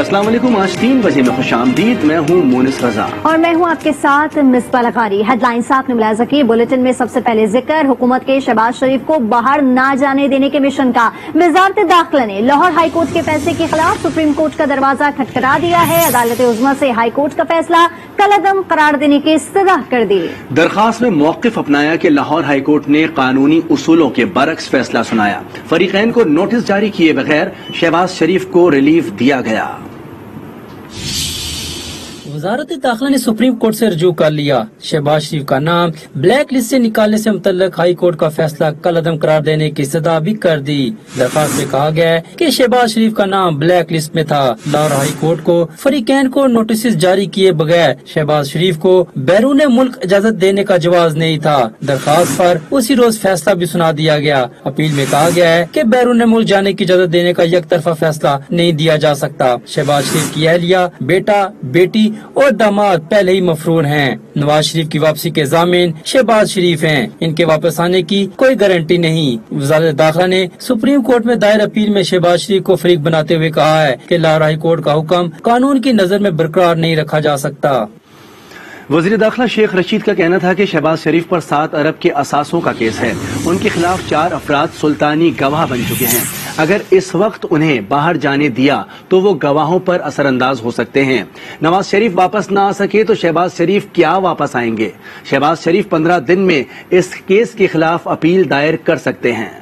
अस्सलाम वालेकुम। आज 3 बजे में खुशामदीद। मैं हूँ मोनिस रजा और मैं हूँ आपके साथ मिसबा लखारी। हेडलाइंस आपने मुलाहिजा की। बुलेटिन में सबसे पहले जिक्र हुकूमत के शहबाज शरीफ को बाहर ना जाने देने के मिशन का। वजारत दाखिला ने लाहौर हाई कोर्ट के फैसले के खिलाफ सुप्रीम कोर्ट का दरवाजा खटखटा दिया है। अदालत उज़्मा से हाई कोर्ट का फैसला कलअदम करार देने की इस्तदा कर दी। दरखास्त में मौक़िफ़ अपनाया कि लाहौर हाई कोर्ट ने कानूनी उसूलों के बरक्स फैसला सुनाया। फरीकैन को नोटिस जारी किए बगैर शहबाज शरीफ को रिलीफ दिया गया। वजारत दाखिला ने सुप्रीम कोर्ट से रजू कर लिया। शहबाज शरीफ का नाम ब्लैक लिस्ट से निकालने से मुतल्लिक हाई कोर्ट का फैसला कलअदम करार देने की इस्तदा भी कर दी। दरखास्त में कहा गया है कि शहबाज शरीफ का नाम ब्लैक लिस्ट में था। लाहौर हाई कोर्ट को फरीकैन को नोटिस जारी किए बगैर शहबाज शरीफ को बैरून मुल्क इजाजत देने का जवाज नहीं था। दरखास्त पर उसी रोज फैसला भी सुना दिया गया। अपील में कहा गया है कि बैरून मुल्क जाने की इजाजत देने का एक तरफा फैसला नहीं दिया जा सकता। शहबाज शरीफ की अहलिया, बेटा, बेटी और दामाद पहले ही मफरूर हैं। नवाज शरीफ की वापसी के जामीन शहबाज शरीफ हैं। इनके वापस आने की कोई गारंटी नहीं। वजारत दाखिला ने सुप्रीम कोर्ट में दायर अपील में शहबाज शरीफ को फरीक बनाते हुए कहा है कि लाहौर हाई कोर्ट का हुक्म कानून की नजर में बरकरार नहीं रखा जा सकता। वज़ीर दाखिला शेख रशीद का कहना था कि शहबाज शरीफ पर 7 अरब के असासों का केस है। उनके खिलाफ 4 अफराद सुल्तानी गवाह बन चुके हैं। अगर इस वक्त उन्हें बाहर जाने दिया तो वो गवाहों पर असरअंदाज हो सकते हैं। नवाज शरीफ वापस ना आ सके तो शहबाज शरीफ क्या वापस आएंगे? शहबाज शरीफ 15 दिन में इस केस के खिलाफ अपील दायर कर सकते हैं।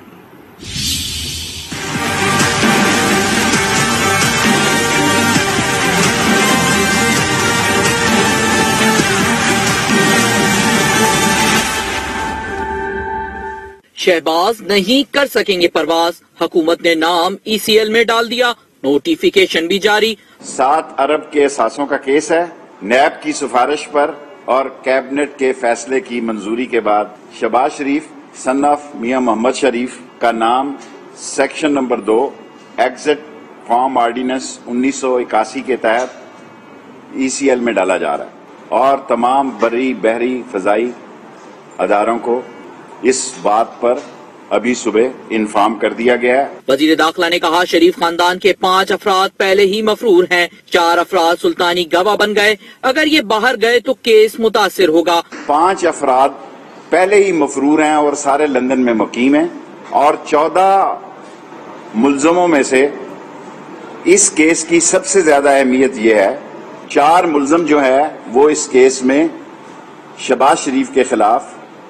शहबाज नहीं कर सकेंगे परवाज। हुकूमत ने नाम ECL में डाल दिया। नोटिफिकेशन भी जारी। 7 अरब के असासों का केस है। नैब की सिफारिश पर और कैबिनेट के फैसले की मंजूरी के बाद शहबाज शरीफ सन ऑफ मियां मोहम्मद शरीफ का नाम section number 2 exit form ordinance 1981 के तहत ECL में डाला जा रहा है और तमाम बरी, बहरी, फजाई अदारों को इस बात पर अभी सुबह इन्फॉर्म कर दिया गया है। वजीर दाखिला ने कहा शरीफ खानदान के 5 अफराद पहले ही मफरूर हैं। 4 अफराद सुल्तानी गवाह बन गए। अगर ये बाहर गए तो केस मुतासिर होगा। 5 अफराद पहले ही मफरूर हैं और सारे लंदन में मुकीम हैं और 14 मुल्जमों में से इस केस की सबसे ज्यादा अहमियत ये है 4 मुल्जम जो है वो इस केस में शहबाज शरीफ के खिलाफ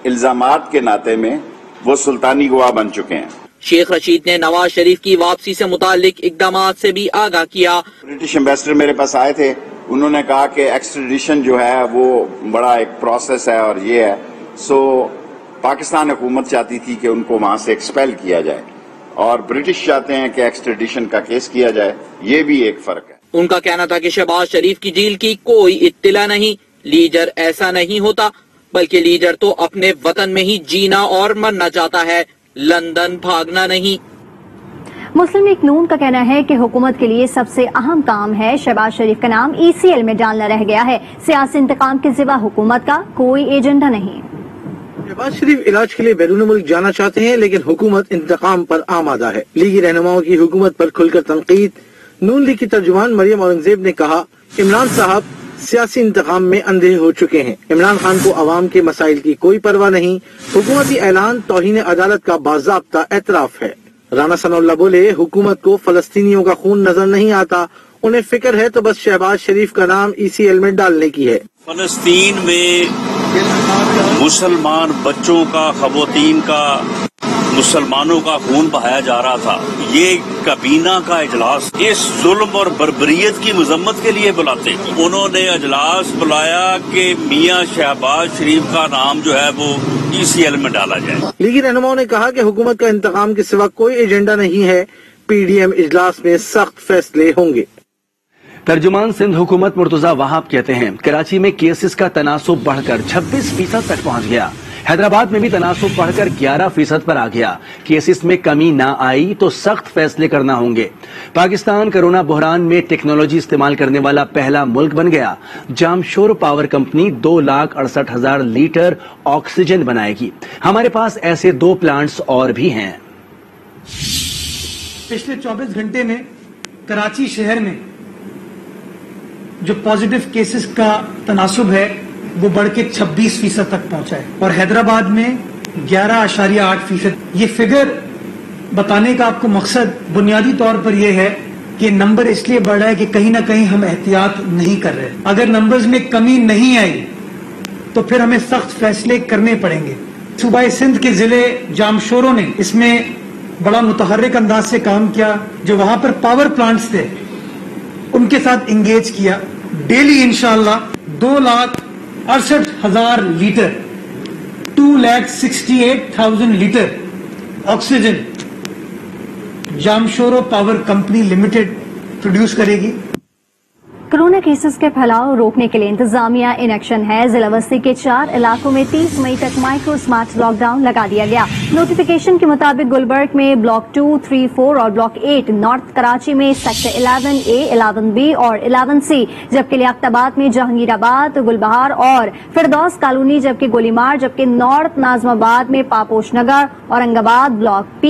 इल्जामात के नाते में वो सुल्तानी गवाह बन चुके हैं। शेख रशीद ने नवाज शरीफ की वापसी से मुतालिक इकदामात से भी आगाह किया। ब्रिटिश एम्बेसडर मेरे पास आए थे। उन्होंने कहा कि एक्सट्रेडिशन जो है वो बड़ा एक प्रोसेस है और ये है। सो पाकिस्तान हुकूमत चाहती थी कि उनको वहां से एक्सपेल किया जाए और ब्रिटिश चाहते हैं कि एक्सट्रेडिशन का केस किया जाए। ये भी एक फर्क है। उनका कहना था कि शहबाज शरीफ की जेल की कोई इत्तिला नहीं। लीडर ऐसा नहीं होता, बल्कि लीडर तो अपने वतन में ही जीना और मरना चाहता है, लंदन भागना नहीं। मुस्लिम लीग नून का कहना है कि हुकूमत के लिए सबसे अहम काम है शहबाज शरीफ का नाम ECL में डालना रह गया है। सियासी इंतकाम के सिवा हुकूमत का कोई एजेंडा नहीं। शहबाज शरीफ इलाज के लिए बैरून मुल्क जाना चाहते हैं, लेकिन हुकूमत इंतकाम पर आमादा है। लीगी रहनुमाओं की हुकूमत पर खुलकर तनकीद। नून लीग की तर्जुमान मरियम औरंगजेब ने कहा इमरान साहब सियासी इंतकाम में अंधे हो चुके हैं। इमरान खान को अवाम के मसाइल की कोई परवाह नहीं। हुकूमती ऐलान तौहीन अदालत का बाज़ाब्ता एतराफ है। राना सनाउल्लाह बोले हुकूमत को फलस्तीनियों का खून नजर नहीं आता। उन्हें फिक्र है तो बस शहबाज शरीफ का नाम ECL में डालने की है। फलस्तीन में मुसलमान बच्चों का, खवातीन का, मुसलमानों का खून बहाया जा रहा था। ये कबीना का इजलास इस जुल्म और बर्बरियत की मजम्मत के लिए बुलाते। उन्होंने इजलास बुलाया कि मियां शहबाज शरीफ का नाम जो है वो ECL में डाला जाए। लीगी रहनुमाओं ने कहा कि हुकूमत का इंतकाम के सिवा कोई एजेंडा नहीं है। PDM इजलास में सख्त फैसले होंगे। तर्जुमान सिंध हुकूमत मुर्तजा वहाब कहते हैं कराची में केसेस का तनासुब बढ़कर 26% तक पहुंच गया। हैदराबाद में भी तनासुब बढ़कर 11% पर आ गया। केसेस में कमी ना आई तो सख्त फैसले करना होंगे। पाकिस्तान कोरोना बहरान में टेक्नोलॉजी इस्तेमाल करने वाला पहला मुल्क बन गया। Jamshoro power company 2,68,000 litre oxygen बनाएगी। हमारे पास ऐसे 2 प्लांट्स और भी हैं। पिछले 24 घंटे में कराची शहर में जो पॉजिटिव केसेस का तनासुब है वो बढ़ के 26% तक पहुंचा है और हैदराबाद में 11.8%। ये फिगर बताने का आपको मकसद बुनियादी तौर पर यह है कि नंबर इसलिए बढ़ रहा है कि कहीं ना कहीं हम एहतियात नहीं कर रहे। अगर नंबर्स में कमी नहीं आई तो फिर हमें सख्त फैसले करने पड़ेंगे। सूबाई सिंध के जिले जामशोरों ने इसमें बड़ा मुतहर्रिक अंदाज से काम किया। जो वहां पर पावर प्लांट्स थे उनके साथ इंगेज किया। डेली इंशाअल्लाह 2,68,000 litre 2,68,000 litre oxygen Jamshoro power company limited produce करेगी। कोरोना केसेस के फैलाव रोकने के लिए इंतजामिया इन एक्शन है। जिला बस्ती के 4 इलाकों में 30 मई तक माइक्रो स्मार्ट लॉकडाउन लगा दिया गया। नोटिफिकेशन के मुताबिक गुलबर्ग में ब्लॉक 2, 3, 4 और ब्लॉक 8, नॉर्थ कराची में सेक्टर 11A, 11B और 11C, जबकि लियाकताबाद में जहांगीराबाद, गुलबहार और फिरदौस कॉलोनी, जबकि गोलीमार, जबकि नॉर्थ नाजमाबाद में पापोश नगर, औरंगाबाद ब्लॉक P,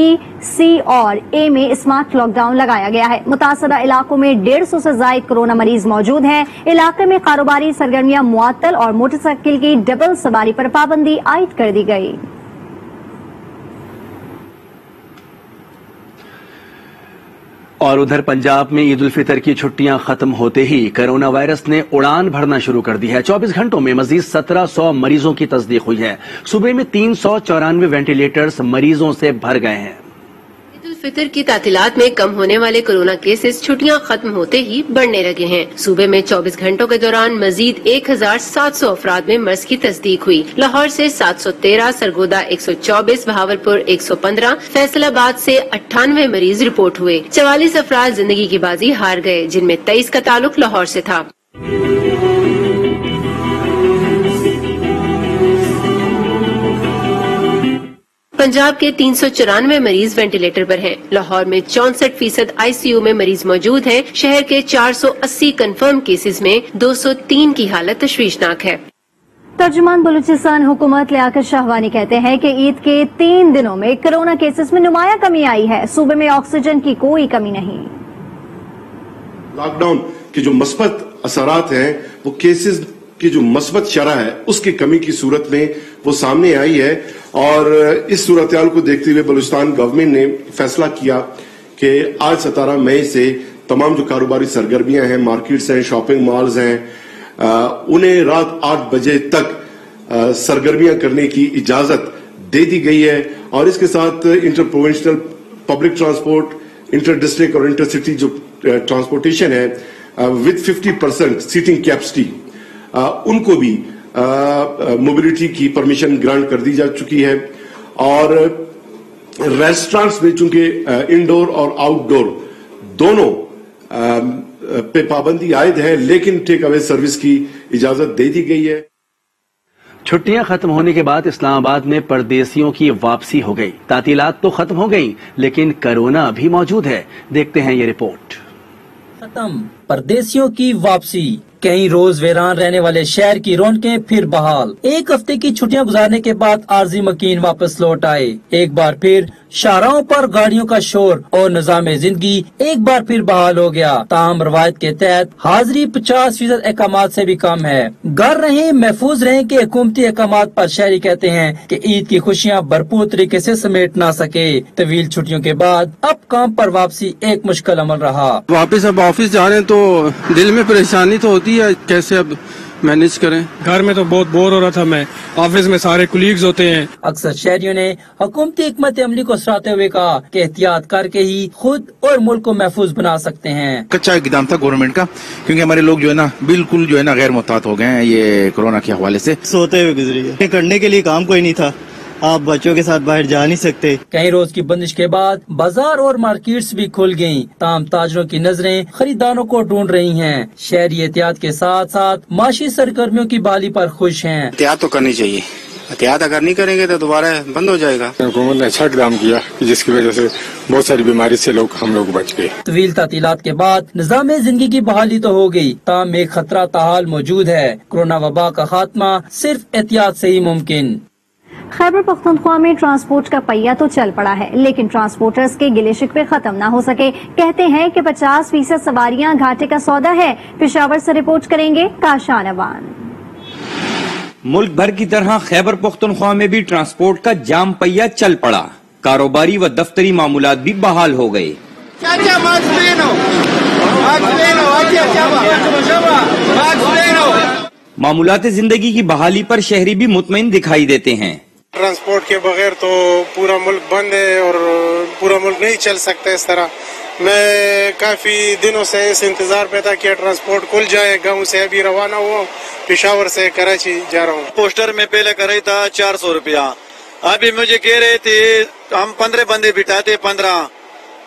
C और A में स्मार्ट लॉकडाउन लगाया गया है। मुतासरा इलाकों में 150 से ज्यादा कोरोना मरीज मौजूद हैं। इलाके में कारोबारी सरगर्मियां मुअत्तल और मोटरसाइकिल की डबल सवारी पर पाबंदी आयद कर दी गई। और उधर पंजाब में ईद उल फितर की छुट्टियां खत्म होते ही कोरोना वायरस ने उड़ान भरना शुरू कर दी है। 24 घंटों में मजीद 1700 मरीजों की तस्दीक हुई है। सूबे में 394 वेंटिलेटर्स मरीजों से भर गए हैं। ईद उल फितर की तातीलात में कम होने वाले कोरोना केसेस छुट्टियां खत्म होते ही बढ़ने लगे हैं। सूबे में 24 घंटों के दौरान मजीद 1700 अफराद में मर्ज की तस्दीक हुई। लाहौर से 713, सरगोदा 124, बहावलपुर 115, फैसलाबाद से 98 मरीज रिपोर्ट हुए। 44 अफराद जिंदगी की बाजी हार गए, जिनमें 23 का ताल्लुक लाहौर से था। पंजाब के 394 मरीज वेंटिलेटर पर हैं। लाहौर में 64% ICU में मरीज मौजूद हैं। शहर के 480 कंफर्म केसेस में 203 की हालत तशवीशनाक है। तर्जुमान बलूचिस्तान हुकूमत लियाकत शाहवानी कहते हैं कि ईद के 3 दिनों में कोरोना केसेस में नुमाया कमी आई है। सूबे में ऑक्सीजन की कोई कमी नहीं। लॉकडाउन के जो मस्बत असरात हैं वो केसेस की जो मस्बत शरह है उसकी कमी की सूरत में वो सामने आई है। और इस सूरत-ए-हाल को देखते हुए बलूचिस्तान गवर्नमेंट ने फैसला किया कि आज 17 मई से तमाम जो कारोबारी सरगर्मियां हैं, मार्केट्स हैं, शॉपिंग मॉल्स हैं, उन्हें रात 8 बजे तक सरगर्मियां करने की इजाजत दे दी गई है। और इसके साथ inter provincial public transport, inter district और इंटर सिटी जो ट्रांसपोर्टेशन है विद 50% सीटिंग कैपेसिटी, उनको भी मोबिलिटी की परमिशन ग्रांट कर दी जा चुकी है। और रेस्टोरेंट्स में चूंकि इंडोर और आउटडोर दोनों पे पाबंदी आयद है, लेकिन टेक अवे सर्विस की इजाजत दे दी गई है। छुट्टियां खत्म होने के बाद इस्लामाबाद में परदेसियों की वापसी हो गई। तातीलात तो खत्म हो गई, लेकिन कोरोना अभी मौजूद है। देखते हैं ये रिपोर्ट। खत्म परदेसियों की वापसी। कई रोज वीरान रहने वाले शहर की रौनकें फिर बहाल। एक हफ्ते की छुट्टियां गुजारने के बाद आरजी मकीन वापस लौट आए। एक बार फिर शाहराहों पर गाड़ियों का शोर और निजाम जिंदगी एक बार फिर बहाल हो गया। ताहम रवायत के तहत हाजिरी 50% अहकामात से भी कम है। घर रहें, महफूज रहें के हुकूमती अहकामात पर शहरी कहते हैं कि ईद की खुशियां भरपूर तरीके से समेट ना सके। तवील छुट्टियों के बाद अब काम पर वापसी एक मुश्किल अमल रहा। वापस अब ऑफिस जा रहे हैं तो दिल में परेशानी तो होती है, कैसे अब मैनेज करें। घर में तो बहुत बोर हो रहा था मैं, ऑफिस में सारे कुलीग्स होते हैं। अक्सर शहरियों ने हुकूमती हिकमत अमली को सराहते हुए कहा कि एहतियात करके ही खुद और मुल्क को महफूज बना सकते हैं। कच्चा इक़दाम था गवर्नमेंट का, क्योंकि हमारे लोग जो है ना बिल्कुल जो है ना गैर मुहतात हो गए हैं ये कोरोना के हवाले से। सोते हुए गुजरी है, करने के लिए काम कोई नहीं था। आप बच्चों के साथ बाहर जा नहीं सकते। कई रोज की बंदिश के बाद बाजार और मार्केट्स भी खुल गयी। ताम ताजरों की नजरें खरीदारों को ढूंढ रही हैं। शहरी एहतियात के साथ साथ माशी सरगर्मियों की बहाली पर खुश हैं। एहतियात तो करनी चाहिए, एहतियात अगर नहीं करेंगे तो दोबारा बंद हो जाएगा। हुकूमत ने अच्छा इक़दाम किया जिसकी वजह से बहुत सारी बीमारी से हम लोग बच गए। तवील तातीलात के बाद निजाम जिंदगी की बहाली तो हो गई, ताम एक खतरा ताहाल मौजूद है। कोरोना वबा का खात्मा सिर्फ एहतियात से ही मुमकिन। खैबर पख्तूनख्वा में ट्रांसपोर्ट का पहिया तो चल पड़ा है, लेकिन ट्रांसपोर्टर्स के गिले शिकवे खत्म ना हो सके। कहते हैं कि 50% सवारियां घाटे का सौदा है। पेशावर से रिपोर्ट करेंगे काशान अवान। मुल्क भर की तरह खैबर पख्तूनख्वा में भी ट्रांसपोर्ट का जाम पहिया चल पड़ा। कारोबारी व दफ्तरी मामूलात भी बहाल हो गए। मामूलात जिंदगी की बहाली पर शहरी भी मुतमईन दिखाई देते हैं। ट्रांसपोर्ट के बगैर तो पूरा मुल्क बंद है और पूरा मुल्क नहीं चल सकता इस तरह। मैं काफी दिनों से इस इंतजार पे था कि ट्रांसपोर्ट खुल जाए। गांव से अभी रवाना हुआ, पेशावर से कराची जा रहा हूँ। पोस्टर में पहले कर रही था 400 रुपया, अभी मुझे कह रहे थे हम 15 बंदे बिठाते 15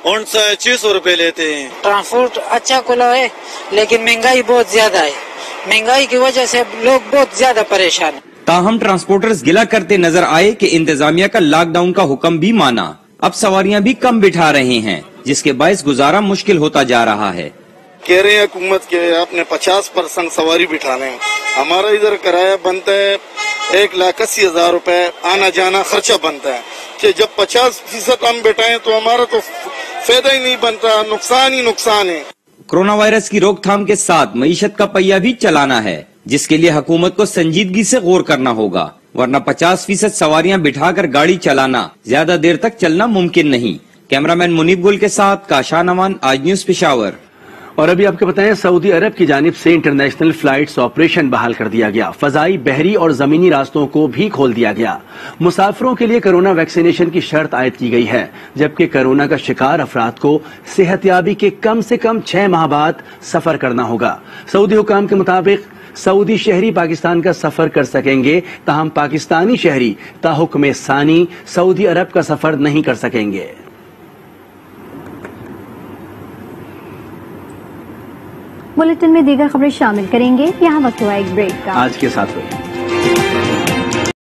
उनसे 600 रुपए लेते हैं। ट्रांसपोर्ट अच्छा खुला है लेकिन महंगाई बहुत ज्यादा है। महंगाई की वजह से लोग बहुत ज्यादा परेशान हैं। ताहम ट्रांसपोर्टर्स गिला करते नजर आए कि इंतजामिया का लॉकडाउन का हुक्म भी माना। अब सवारियां भी कम बिठा रहे हैं, जिसके बायस गुजारा मुश्किल होता जा रहा है। कह रहे हैं हुकूमत के आपने 50% सवारी बिठाने। हमारा इधर किराया बनता है 1,80,000 रुपए, आना जाना खर्चा बनता है कि जब 50% हम बिठाएं तो हमारा तो फायदा ही नहीं बनता, नुकसान ही नुकसान है। कोरोना वायरस की रोकथाम के साथ मईशत का पहिया भी चलाना है, जिसके लिए हुकूमत को संजीदगी से गौर करना होगा, वरना 50% सवारियां बिठाकर गाड़ी चलाना ज्यादा देर तक चलना मुमकिन नहीं। कैमरामैन मुनीब गुल के साथ काशान अमान, आज न्यूज पेशावर। और अभी आपको बताएं, सऊदी अरब की जानिब से इंटरनेशनल फ्लाइट्स ऑपरेशन बहाल कर दिया गया। फजाई, बहरी और जमीनी रास्तों को भी खोल दिया गया। मुसाफिरों के लिए कोरोना वैक्सीनेशन की शर्त आयद की गई है, जबकि कोरोना का शिकार अफराद को सेहतयाबी के कम से कम 6 माह बाद सफर करना होगा। सऊदी हुकाम के मुताबिक सऊदी शहरी पाकिस्तान का सफर कर सकेंगे, ताहम पाकिस्तानी शहरी ताहुक्म सानी सऊदी अरब का सफर नहीं कर सकेंगे। बुलेटिन में दीगर खबरें शामिल करेंगे। यहाँ वक्त हुआ एक ब्रेक का। आज के साथ हुए।